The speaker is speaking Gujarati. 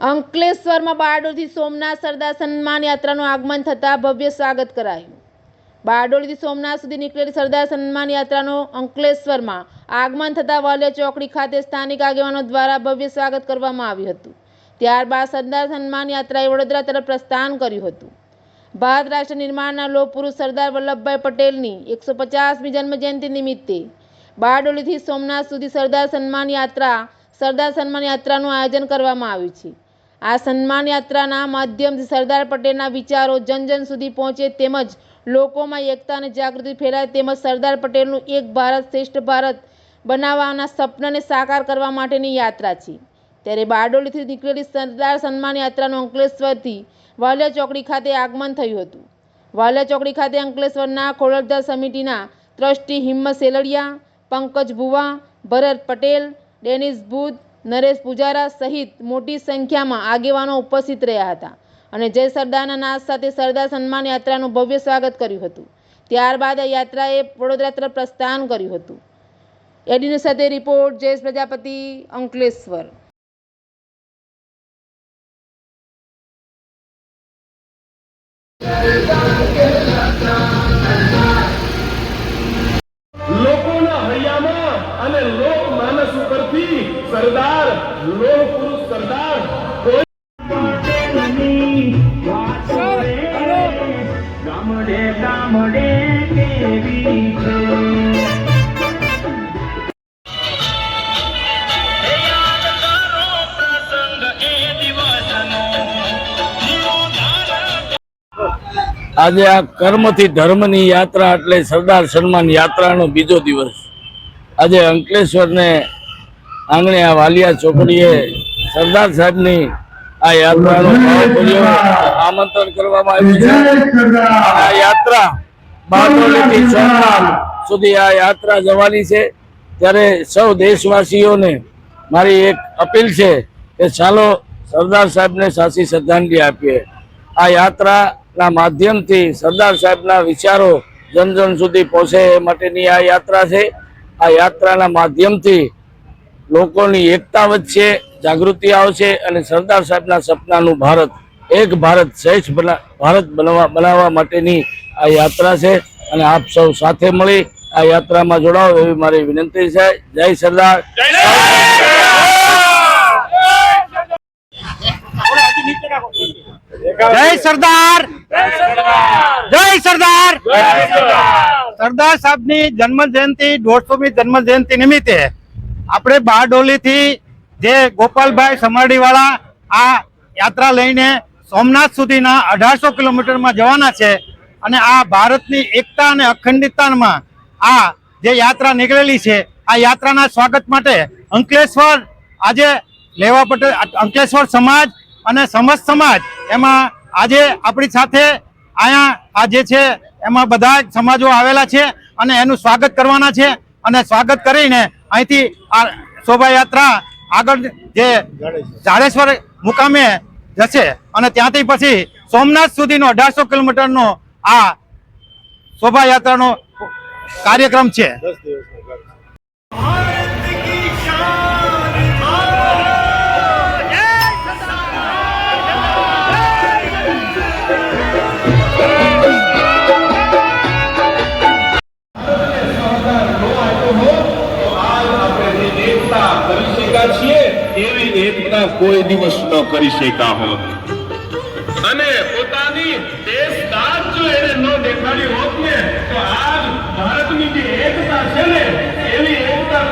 અંકલેશ્વરમાં બારડોલીથી સોમનાથ સરદાર સન્માન યાત્રાનું આગમન થતાં ભવ્ય સ્વાગત કરાયું। બારડોલીથી સોમનાથ સુધી નીકળેલી સરદાર સન્માન યાત્રાનું અંકલેશ્વરમાં આગમન થતાં વાલિયા ચોકડી ખાતે સ્થાનિક આગેવાનો દ્વારા ભવ્ય સ્વાગત કરવામાં આવ્યું હતું। ત્યારબાદ સરદાર સન્માન યાત્રાએ વડોદરા તરફ પ્રસ્થાન કર્યું હતું। ભારત રાષ્ટ્ર નિર્માણના લોહ પુરુષ સરદાર વલ્લભભાઈ પટેલની 150મી જન્મજયંતિ નિમિત્તે બારડોલીથી સોમનાથ સુધી સરદાર સન્માન યાત્રાનું આયોજન કરવામાં આવ્યું છે। આ સન્માન યાત્રાના માધ્યમથી સરદાર પટેલના વિચારો જન જન સુધી પહોંચે તેમજ લોકોમાં એકતા અને જાગૃતિ ફેલાય તેમજ સરદાર પટેલનું એક ભારત શ્રેષ્ઠ ભારત બનાવવાના સપનાને સાકાર કરવા માટેની યાત્રા છે। ત્યારે બારડોલીથી નીકળેલી સરદાર સન્માન યાત્રાનું અંકલેશ્વરથી વાલિયા ચોકડી ખાતે આગમન થયું હતું। વાલિયા ચોકડી ખાતે અંકલેશ્વરના ખોડલધાર સમિતિના ટ્રસ્ટી હિંમત સેલડિયા, પંકજ ભુવા, ભરત પટેલ, ડેનિસ બુધ, નરેશ પૂજારા સહિત મોટી સંખ્યામાં આગેવાનો ઉપસ્થિત રહ્યા હતા અને જય સરદારના નાદ સાથે સરદાર સન્માન યાત્રાનું ભવ્ય સ્વાગત કર્યું હતું। ત્યારબાદ આ યાત્રાએ વડોદરા તરફ પ્રસ્થાન કર્યું હતું। એડીની સાથે રિપોર્ટ જયેશ પ્રજાપતિ, અંકલેશ્વર। લોકોના હૈયામાં અને લોક માનસ ઉપરથી સરદાર લોહ પુરુષ સરદાર ગામડે ગામડે કેવી છે। આજે આ કર્મથી ધર્મની યાત્રા એટલે સરદાર સન્માન યાત્રાનો બીજો દિવસ। આજે અંકલેશ્વરને આંગણે આ વાલિયા ચોકડીએ સરદાર સાહેબની આ યાત્રાનું આમંત્રણ કરવામાં આવ્યું છે। આ યાત્રા બારડોલીથી સોમનાથ સુધી આ યાત્રા જવાની છે। ત્યારે સૌ દેશવાસીઓને મારી એક અપીલ છે કે ચાલો સરદાર સાહેબને સાચી શ્રદ્ધાંજલિ આપીએ। આ યાત્રાના માધ્યમથી સરદાર સાહેબના વિચારો જન જન સુધી પહોંચે એ માટેની આ યાત્રા છે। આ યાત્રાના માધ્યમથી લોકોની એકતા વધશે, જાગૃતિ આવશે અને સરદાર સાહેબના સપનાનું ભારત, એક ભારત શ્રેષ્ઠ ભારત બનાવવા માટેની આ યાત્રા છે અને આપ સૌ સાથે મળી આ યાત્રામાં જોડાઓ એવી મારી વિનંતી છે। જય સરદાર। જય સરદાર, જય સરદાર। સરદાર સાહેબની જન્મ જયંતિ 150મી જન્મ જયંતિ નિમિત્તે આપણે બારડોલીથી જે ગોપાલભાઈ સમરડીવાળા આ યાત્રા લઈને સોમનાથ સુધીના 1800 કિલોમીટરમાં જવાના છે અને આ ભારતની એકતા અને અખંડિતતામાં આ જે યાત્રા નીકળેલી છે આ યાત્રાના સ્વાગત માટે અંકલેશ્વર આજે લેવા પટેલ અંકલેશ્વર સમાજ અને સમસ્ત સમાજ એમાં આજે આપણી સાથે અહીંયા આ જે છે એમાં બધા સમાજો આવેલા છે અને એનું સ્વાગત કરવાના છે અને સ્વાગત કરીને અહીંથી આ શોભાયાત્રા આગળ જે જાડેશ્વર મુકામે જશે અને ત્યાંથી પછી સોમનાથ સુધીનો 1800 કિલોમીટરનો આ શોભાયાત્રાનો કાર્યક્રમ છે। એવી એકતા કોઈ દિવસ ન કરી શક્યા હોત અને પોતાની દેશદાદ જો એને ન દેખાડી હોત ને તો આજ ભારતની જે એકતા છે ને એવી એકતા